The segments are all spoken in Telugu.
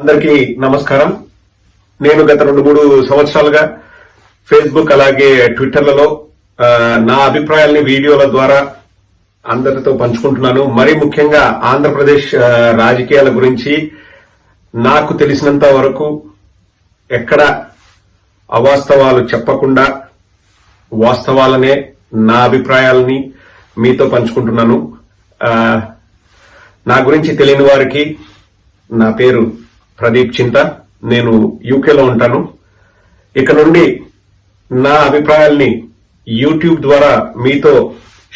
అందరికీ నమస్కారం. నేను గత 2-3 సంవత్సరాలుగా ఫేస్బుక్ అలాగే ట్విట్టర్లలో నా అభిప్రాయాల్ని వీడియోల ద్వారా అందరితో పంచుకుంటున్నాను. మరీ ముఖ్యంగా ఆంధ్రప్రదేశ్ రాజకీయాల గురించి నాకు తెలిసినంత వరకు ఎక్కడ అవాస్తవాలు చెప్పకుండా వాస్తవాలనే నా అభిప్రాయాలని మీతో పంచుకుంటున్నాను. నా గురించి తెలియని వారికి నా పేరు ప్రదీప్ చింత. నేను యూకేలో ఉంటాను. ఇక నుండి నా అభిప్రాయాల్ని యూట్యూబ్ ద్వారా మీతో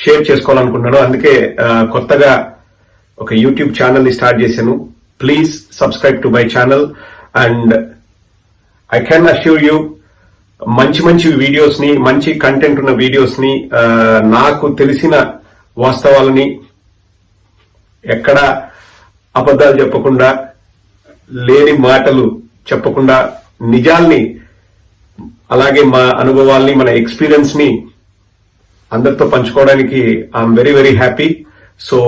షేర్ చేసుకోవాలనుకుంటున్నాను. అందుకే కొత్తగా ఒక యూట్యూబ్ ఛానల్ ని స్టార్ట్ చేశాను. Please subscribe to my channel and I can assure you మంచి వీడియోస్ ని, మంచి కంటెంట్ ఉన్న వీడియోస్ ని, నాకు తెలిసిన వాస్తవాలని ఎక్కడ అబద్ధాలు చెప్పకుండా, లేని మాటలు చెప్పకుండా, నిజాల్ని అలాగే మా అనుభవాల్ని, మన ఎక్స్పీరియన్స్ ని అందరితో పంచుకోవడానికి I'm very happy. So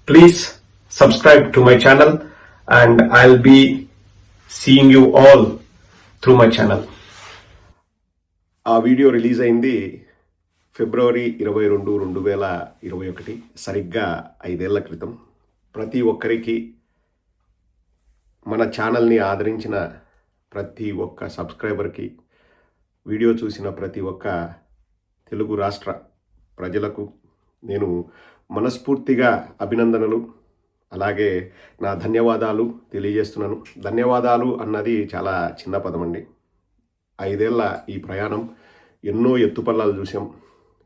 please subscribe to my channel and I'll be seeing you all through my channel. ఆ వీడియో రిలీజ్ అయింది ఫిబ్రవరి 22, 2021, సరిగ్గా 5 ఏళ్ల క్రితం. ప్రతి ఒక్కరికి, మన ఛానల్ని ఆదరించిన ప్రతి ఒక్క సబ్స్క్రైబర్కి, వీడియో చూసిన ప్రతి ఒక్క తెలుగు రాష్ట్ర ప్రజలకు నేను మనస్ఫూర్తిగా అభినందనలు, అలాగే నా ధన్యవాదాలు తెలియజేస్తున్నాను. ధన్యవాదాలు అన్నది చాలా చిన్న పదం అండి. 5 ఏళ్ల ఈ ప్రయాణం ఎన్నో ఎత్తుపల్లాలు చూసాం,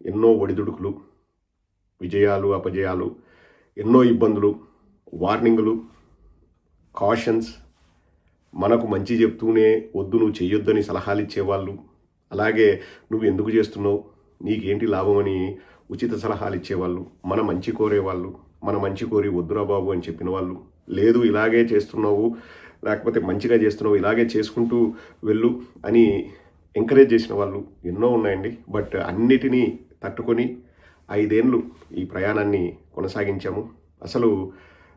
ఎన్నో ఒడిదుడుకులు, విజయాలు, అపజయాలు, ఎన్నో ఇబ్బందులు, వార్నింగులు, కాషన్స్, మనకు మంచి చెప్తూనే వద్దు నువ్వు చెయ్యొద్దని సలహాలు ఇచ్చేవాళ్ళు, అలాగే నువ్వు ఎందుకు చేస్తున్నావు, నీకేంటి లాభం అని ఉచిత సలహాలు ఇచ్చేవాళ్ళు, మన మంచి కోరేవాళ్ళు, మన మంచి కోరి వద్దురా బాబు అని చెప్పిన వాళ్ళు, లేదు ఇలాగే చేస్తున్నావు, లేకపోతే మంచిగా చేస్తున్నావు, ఇలాగే చేసుకుంటూ వెళ్ళు అని ఎంకరేజ్ చేసిన వాళ్ళు ఎన్నో ఉన్నాయండి. బట్ అన్నిటినీ తట్టుకొని 5 ఏళ్ళు ఈ ప్రయాణాన్ని కొనసాగించాము. అసలు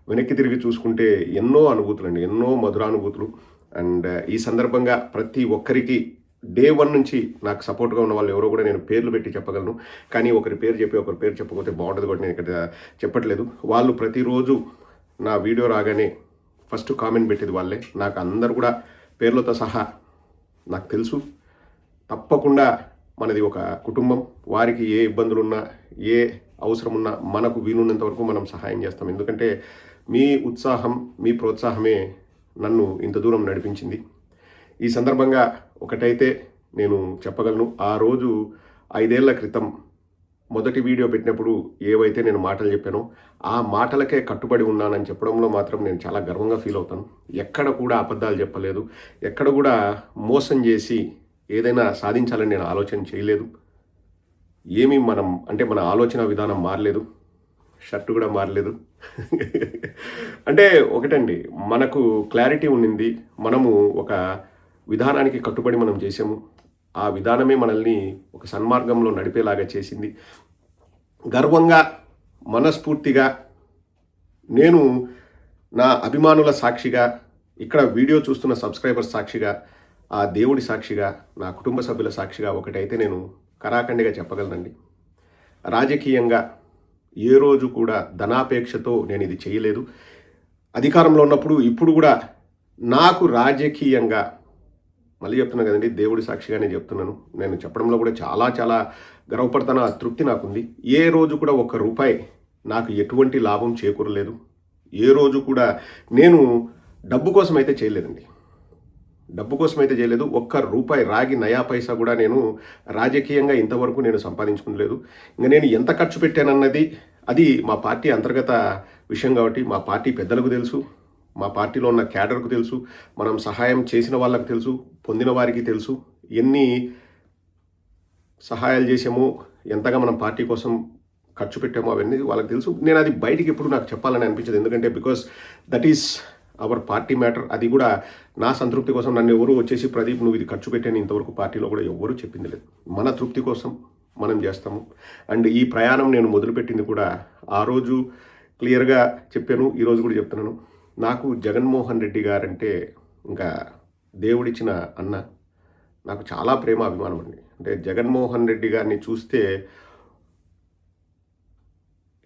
వెనక్కి తిరిగి చూసుకుంటే ఎన్నో అనుభూతులు అండి, ఎన్నో మధురానుభూతులు. అండ్ ఈ సందర్భంగా ప్రతి ఒక్కరికి డే 1 నుంచి నాకు సపోర్ట్గా ఉన్న వాళ్ళు ఎవరో కూడా నేను పేర్లు పెట్టి చెప్పగలను, కానీ ఒకరి పేరు చెప్పి ఒకరి పేరు చెప్పకపోతే బాగుంటుంది కూడా నేను ఇక్కడ చెప్పట్లేదు. వాళ్ళు ప్రతిరోజు నా వీడియో రాగానే ఫస్ట్ కామెంట్ పెట్టేది వాళ్ళే. నాకు అందరు కూడా పేర్లతో సహా నాకు తెలుసు. తప్పకుండా మనది ఒక కుటుంబం. వారికి ఏ ఇబ్బందులున్నా, ఏ అవసరం ఉన్నా మనకు వీలున్నంత వరకు మనం సహాయం చేస్తాం. ఎందుకంటే మీ ఉత్సాహం, మీ ప్రోత్సాహమే నన్ను ఇంత దూరం నడిపించింది. ఈ సందర్భంగా ఒకటైతే నేను చెప్పగలను, ఆ రోజు 5 ఏళ్ల క్రితం మొదటి వీడియో పెట్టినప్పుడు ఏవైతే నేను మాటలు చెప్పానో ఆ మాటలకే కట్టుబడి ఉన్నానని చెప్పడంలో మాత్రం నేను చాలా గర్వంగా ఫీల్ అవుతాను. ఎక్కడ కూడా అబద్ధాలు చెప్పలేదు, ఎక్కడ కూడా మోసం చేసి ఏదైనా సాధించాలని నేను ఆలోచన చేయలేదు. ఏమీ మన ఆలోచన విధానం మారలేదు, షర్టు కూడా మారలేదు. అంటే ఒకటండి, మనకు క్లారిటీ ఉండింది, మనము ఒక విధానానికి కట్టుబడి మనం చేసాము. ఆ విధానమే మనల్ని ఒక సన్మార్గంలో నడిపేలాగా చేసింది. గర్వంగా, మనస్ఫూర్తిగా నేను నా అభిమానుల సాక్షిగా, ఇక్కడ వీడియో చూస్తున్న సబ్స్క్రైబర్స్ సాక్షిగా, ఆ దేవుడి సాక్షిగా, నా కుటుంబ సభ్యుల సాక్షిగా ఒకటైతే నేను కరాఖండిగా చెప్పగలనండి. రాజకీయంగా ఏ రోజు కూడా ధనాపేక్షతో నేను ఇది చేయలేదు. అధికారంలో ఉన్నప్పుడు, ఇప్పుడు కూడా నాకు రాజకీయంగా, మళ్ళీ చెప్తున్నాను కదండి, దేవుడి సాక్షిగానే చెప్తున్నాను, నేను చెప్పడంలో కూడా చాలా గర్వపడతాను. ఆ తృప్తి నాకుంది. ఏ రోజు కూడా ₹1 నాకు ఎటువంటి లాభం చేకూరలేదు. ఏ రోజు కూడా నేను డబ్బు కోసం అయితే చేయలేదండి. డబ్బు కోసం అయితే చేయలేదు. ₹1 రాగి నయా పైసా కూడా నేను రాజకీయంగా ఇంతవరకు నేను సంపాదించుకోలేదు. ఇంకా నేను ఎంత ఖర్చు పెట్టానన్నది అది మా పార్టీ అంతర్గత విషయం కాబట్టి మా పార్టీ పెద్దలకు తెలుసు, మా పార్టీలో ఉన్న క్యాడర్కు తెలుసు, మనం సహాయం చేసిన వాళ్ళకు తెలుసు, పొందిన వారికి తెలుసు, ఎన్ని సహాయాలు చేసామో, ఎంతగా మనం పార్టీ కోసం ఖర్చు పెట్టామో అవన్నీ వాళ్ళకి తెలుసు. నేను అది బయటికి ఎప్పుడు నాకు చెప్పాలని అనిపించదు. ఎందుకంటే because that is our party matter. అది కూడా నా సంతృప్తి కోసం నన్ను ఎవరు వచ్చేసి ప్రదీప్ నువ్వు ఇది ఖర్చు పెట్టాను ఇంతవరకు పార్టీలో కూడా ఎవరు చెప్పింది లేదు. మన తృప్తి కోసం మనం చేస్తాము. అండ్ ఈ ప్రయాణం నేను మొదలుపెట్టింది కూడా ఆ రోజు క్లియర్గా చెప్పాను, ఈరోజు కూడా చెప్తున్నాను. నాకు జగన్మోహన్ రెడ్డి గారంటే ఇంకా దేవుడిచ్చిన అన్న. నాకు చాలా ప్రేమ అభిమానం అండి. అంటే జగన్మోహన్ రెడ్డి గారిని చూస్తే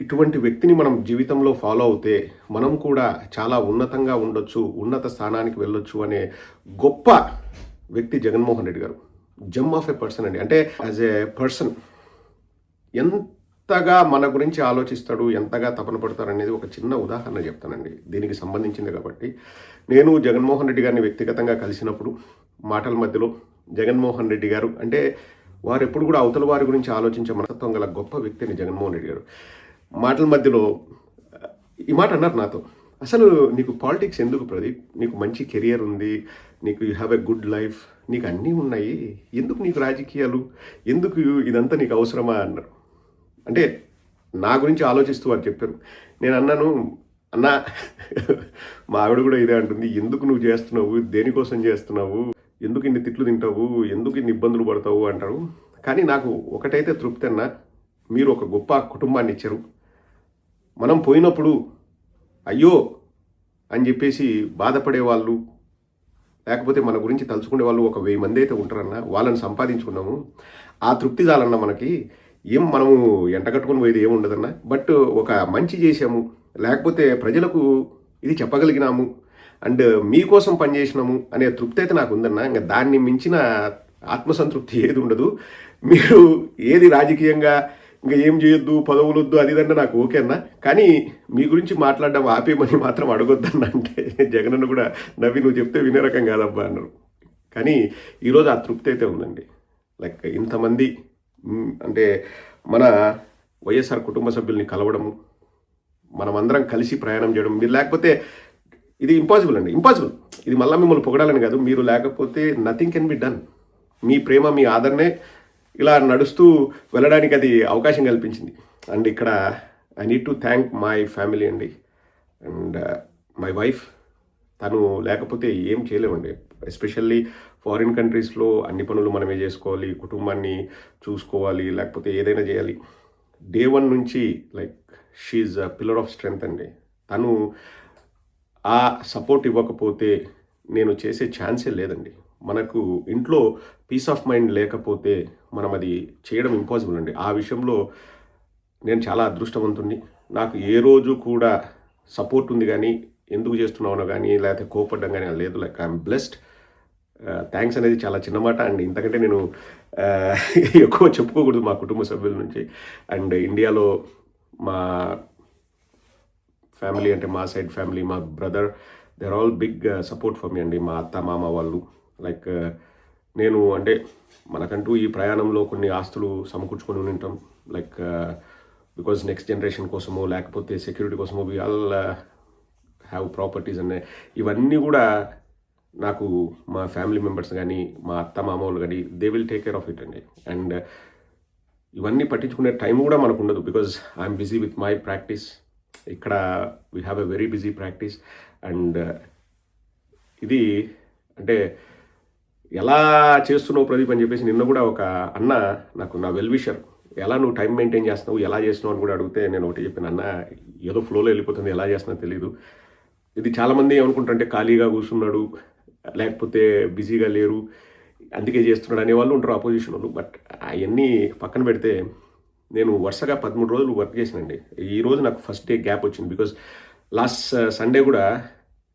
ఇటువంటి వ్యక్తిని మనం జీవితంలో ఫాలో అవుతే మనం కూడా చాలా ఉన్నతంగా ఉండొచ్చు, ఉన్నత స్థానానికి వెళ్ళొచ్చు అనే గొప్ప వ్యక్తి జగన్మోహన్ రెడ్డి గారు. జెమ్ ఆఫ్ ఎ పర్సన్ అండి. అంటే యాజ్ ఏ పర్సన్ ఎంతగా మన గురించి ఆలోచిస్తాడు, ఎంతగా తపన పడతారనేది ఒక చిన్న ఉదాహరణ చెప్తానండి. దీనికి సంబంధించింది కాబట్టి నేను జగన్మోహన్ రెడ్డి గారిని వ్యక్తిగతంగా కలిసినప్పుడు మాటల మధ్యలో జగన్మోహన్ రెడ్డి గారు అంటే వారు ఎప్పుడు కూడా అవతల వారి గురించి ఆలోచించే మనస్తత్వం గల గొప్ప వ్యక్తిని జగన్మోహన్ రెడ్డి గారు. మాటల మధ్యలో ఈ మాట అన్నారు నాతో, అసలు నీకు పాలిటిక్స్ ఎందుకు ప్రదీప్, నీకు మంచి కెరియర్ ఉంది, నీకు you have a good life, నీకు అన్నీ ఉన్నాయి, ఎందుకు నీకు రాజకీయాలు, ఎందుకు ఇదంతా నీకు అవసరమా అన్నారు. అంటే నా గురించి ఆలోచిస్తూ వారు చెప్పారు. నేను అన్నాను, అన్నా మా ఆవిడ కూడా ఇదే అంటుంది, ఎందుకు నువ్వు చేస్తున్నావు, దేనికోసం చేస్తున్నావు, ఎందుకు ఇన్ని తిట్లు తింటావు, ఎందుకు ఇన్ని ఇబ్బందులు పడతావు అంటారు. కానీ నాకు ఒకటైతే తృప్తి అన్న, మీరు ఒక గొప్ప కుటుంబాన్ని ఇచ్చారు. మనం పోయినప్పుడు అయ్యో అని చెప్పేసి బాధపడే వాళ్ళు, లేకపోతే మన గురించి తలుచుకునే వాళ్ళు ఒక 1000 మంది అయితే ఉంటారన్న, వాళ్ళని సంపాదించుకున్నాము. ఆ తృప్తి చాలన్న మనకి. ఏం మనము ఎంటగట్టుకుని పోయేది ఏముండదన్న. బట్ ఒక మంచి చేసాము, లేకపోతే ప్రజలకు ఇది చెప్పగలిగినాము అండ్ మీకోసం పనిచేసినాము అనే తృప్తి అయితే నాకు ఉందన్న. ఇంకా దాన్ని మించిన ఆత్మసంతృప్తి ఏది ఉండదు. మీరు ఏది రాజకీయంగా ఇంకా ఏం చేయొద్దు, పదవులు వద్దు, అది ఇదన్నా నాకు ఓకే అన్న, కానీ మీ గురించి మాట్లాడడం ఆపేమని మాత్రం అడగొద్దన్న. అంటే జగనన్న కూడా నవ్వి, నువ్వు చెప్తే వినే రకం కాదబ్బా అన్నారు. కానీ ఈరోజు ఆ తృప్తి అయితే ఉందండి. లైక్ ఇంతమంది అంటే మన వైఎస్ఆర్ కుటుంబ సభ్యుల్ని కలవడము, మనమందరం కలిసి ప్రయాణం చేయడం, మీరు లేకపోతే ఇది ఇంపాసిబుల్ అండి, ఇంపాసిబుల్. ఇది మళ్ళీ మిమ్మల్ని పొగడాలని కాదు, మీరు లేకపోతే నథింగ్ కెన్ బి డన్. మీ ప్రేమ, మీ ఆదరణే ఇలా నడుస్తూ వెళ్ళడానికి అది అవకాశం కల్పించింది. అండ్ ఇక్కడ I need to thank my family అండి అండ్ మై వైఫ్. తను లేకపోతే ఏం చేయలేమండి. ఎస్పెషల్లీ ఫారిన్ కంట్రీస్లో అన్ని పనులు మనమే చేసుకోవాలి, కుటుంబాన్ని చూసుకోవాలి, లేకపోతే ఏదైనా చేయాలి. డే 1 నుంచి like she a pillar of strength అండి. తను ఆ సపోర్ట్ ఇవ్వకపోతే నేను చేసే ఛాన్సే లేదండి. మనకు ఇంట్లో పీస్ ఆఫ్ మైండ్ లేకపోతే మనం అది చేయడం ఇంపాసిబుల్ అండి. ఆ విషయంలో నేను చాలా అదృష్టవంతుణ్ణి. నాకు ఏ రోజు కూడా సపోర్ట్ ఉంది, కానీ ఎందుకు చేస్తున్నానో కానీ లేకపోతే కోపడ్డం కానీ లేదు. Like I'm blessed. థ్యాంక్స్ అనేది చాలా చిన్న మాట అండ్ ఇంతకంటే నేను ఎక్కువ చెప్పుకోకూడదు మా కుటుంబ సభ్యుల నుంచి. అండ్ ఇండియాలో మా ఫ్యామిలీ అంటే మా సైడ్ ఫ్యామిలీ, మా brother, they are all big support for me అండి. మా అత్త మామ వాళ్ళు లైక్ నేను అంటే మనకంటూ ఈ ప్రయాణంలో కొన్ని ఆస్తులు సమకూర్చుకొని ఉంటాం. లైక్ బికాజ్ నెక్స్ట్ జనరేషన్ కోసమో లేకపోతే సెక్యూరిటీ కోసమో వి ఆల్ హ్యావ్ ప్రాపర్టీస్ అనే ఇవన్నీ కూడా నాకు మా ఫ్యామిలీ మెంబర్స్ కానీ మా అత్త మామ వాళ్ళు కానీ they will take care of it అండి. అండ్ ఇవన్నీ పట్టించుకునే టైం కూడా మనకు ఉండదు, because I'm busy with my practice. ఇక్కడ we have a very busy practice. And ఇది అంటే ఎలా చేస్తున్నావు ప్రదీప్ అని చెప్పేసి నిన్న కూడా ఒక అన్న నాకు, నా వెల్ విషర్, ఎలా నువ్వు టైం మెయింటైన్ చేస్తున్నావు, ఎలా చేస్తున్నావు అని కూడా అడిగితే నేను ఒకటి చెప్పాను, అన్న ఏదో ఫ్లోలో వెళ్ళిపోతుంది, ఎలా చేస్తున్నా తెలీదు. ఇది చాలామంది ఏమనుకుంటారంటే ఖాళీగా కూర్చున్నాడు, లేకపోతే బిజీగా లేరు, అందుకే చేస్తున్నాడు అనేవాళ్ళు ఉంటారు అపోజిషన్ వాళ్ళు. బట్ అవన్నీ పక్కన పెడితే నేను వరుసగా 13 రోజులు వర్క్ చేశానండి. ఈరోజు నాకు ఫస్ట్ డే గ్యాప్ వచ్చింది, బికాజ్ లాస్ట్ సండే కూడా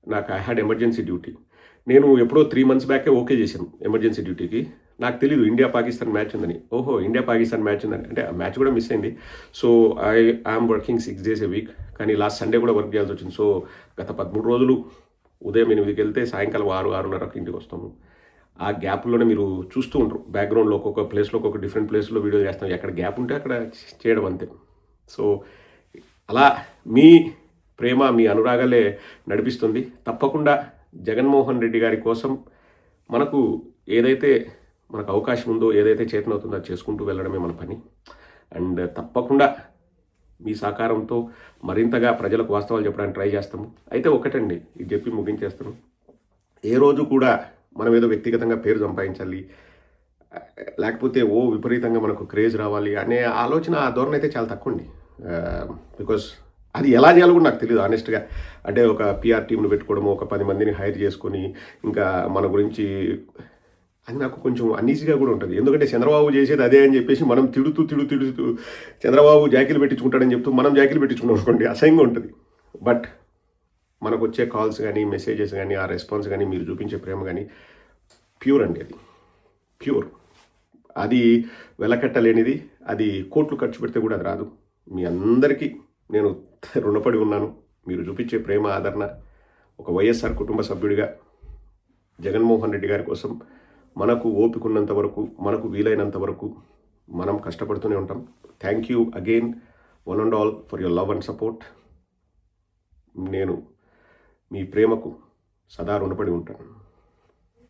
నాకు ఐ హ్యాడ్ ఎమర్జెన్సీ డ్యూటీ. నేను ఎప్పుడో 3 months బ్యాకే ఓకే చేశాను ఎమర్జెన్సీ డ్యూటీకి. నాకు తెలీదు ఇండియా పాకిస్తాన్ మ్యాచ్ ఉందని. ఓహో, ఇండియా పాకిస్తాన్ మ్యాచ్ ఉందని, అంటే ఆ మ్యాచ్ కూడా మిస్ అయింది. So I'm working 6 days a week, కానీ లాస్ట్ సండే కూడా వర్క్ చేయాల్సి వచ్చింది. సో గత 13 రోజులు ఉదయం 8కి వెళ్తే సాయంకాలం 6-6:30కి ఇంటికి వస్తాము. ఆ గ్యాప్లోనే మీరు చూస్తూ ఉంటారు బ్యాక్గ్రౌండ్లో ఒక్కొక్క ప్లేస్లో ఒక్కొక్క డిఫరెంట్ ప్లేస్లో వీడియో చేస్తాం. ఎక్కడ గ్యాప్ ఉంటే అక్కడ చేయడం అంతే. సో అలా మీ ప్రేమ, మీ అనురాగాలే నడిపిస్తుంది. తప్పకుండా జగన్మోహన్ రెడ్డి గారి కోసం మనకు ఏదైతే మనకు అవకాశం ఉందో, ఏదైతే చేతనవుతుందో అది చేసుకుంటూ వెళ్ళడమే మన పని. అండ్ తప్పకుండా మీ సహకారంతో మరింతగా ప్రజలకు వాస్తవాలు చెప్పడానికి ట్రై చేస్తాము. అయితే ఒకటండి, ఇది చెప్పి ముగించేస్తాను. ఏ రోజు కూడా మనం ఏదో వ్యక్తిగతంగా పేరు సంపాదించాలి, లేకపోతే విపరీతంగా మనకు క్రేజ్ రావాలి అనే ఆలోచన, ఆ ధోరణి అయితే చాలా తక్కువ అండి. బికాజ్ అది ఎలా చేయాలో కూడా నాకు తెలియదు ఆనెస్ట్గా. అంటే ఒక పిఆర్ టీమ్ను పెట్టుకోవడము, ఒక 10 మందిని హైర్ చేసుకొని ఇంకా మన గురించి అది నాకు కొంచెం అన్ఈజీగా కూడా ఉంటుంది. ఎందుకంటే చంద్రబాబు చేసేది అదే అని చెప్పేసి మనం తిడుతూ చంద్రబాబు జాకీలు పెట్టించుకుంటాడని చెప్తూ మనం జాకీలు పెట్టించుకున్నాం అనుకోండి, అసహ్యంగా ఉంటుంది. బట్ మనకు వచ్చే కాల్స్ కానీ, మెసేజెస్ కానీ, ఆ రెస్పాన్స్ కానీ, మీరు చూపించే ప్రేమ కానీ ప్యూర్ అండి. అది ప్యూర్. అది వెలకట్టలేనిది. అది కోట్లు ఖర్చు పెడితే కూడా అది రాదు. మీ అందరికీ నేను రుణపడి ఉన్నాను. మీరు చూపించే ప్రేమ, ఆదరణ. ఒక వైఎస్ఆర్ కుటుంబ సభ్యుడిగా జగన్మోహన్ రెడ్డి గారి కోసం మనకు ఓపిక ఉన్నంత వరకు, మనకు వీలైనంత వరకు మనం కష్టపడుతూనే ఉంటాం. Thank you again one and all for your love and support. నేను మీ ప్రేమకు సదా రుణపడి ఉంటాను.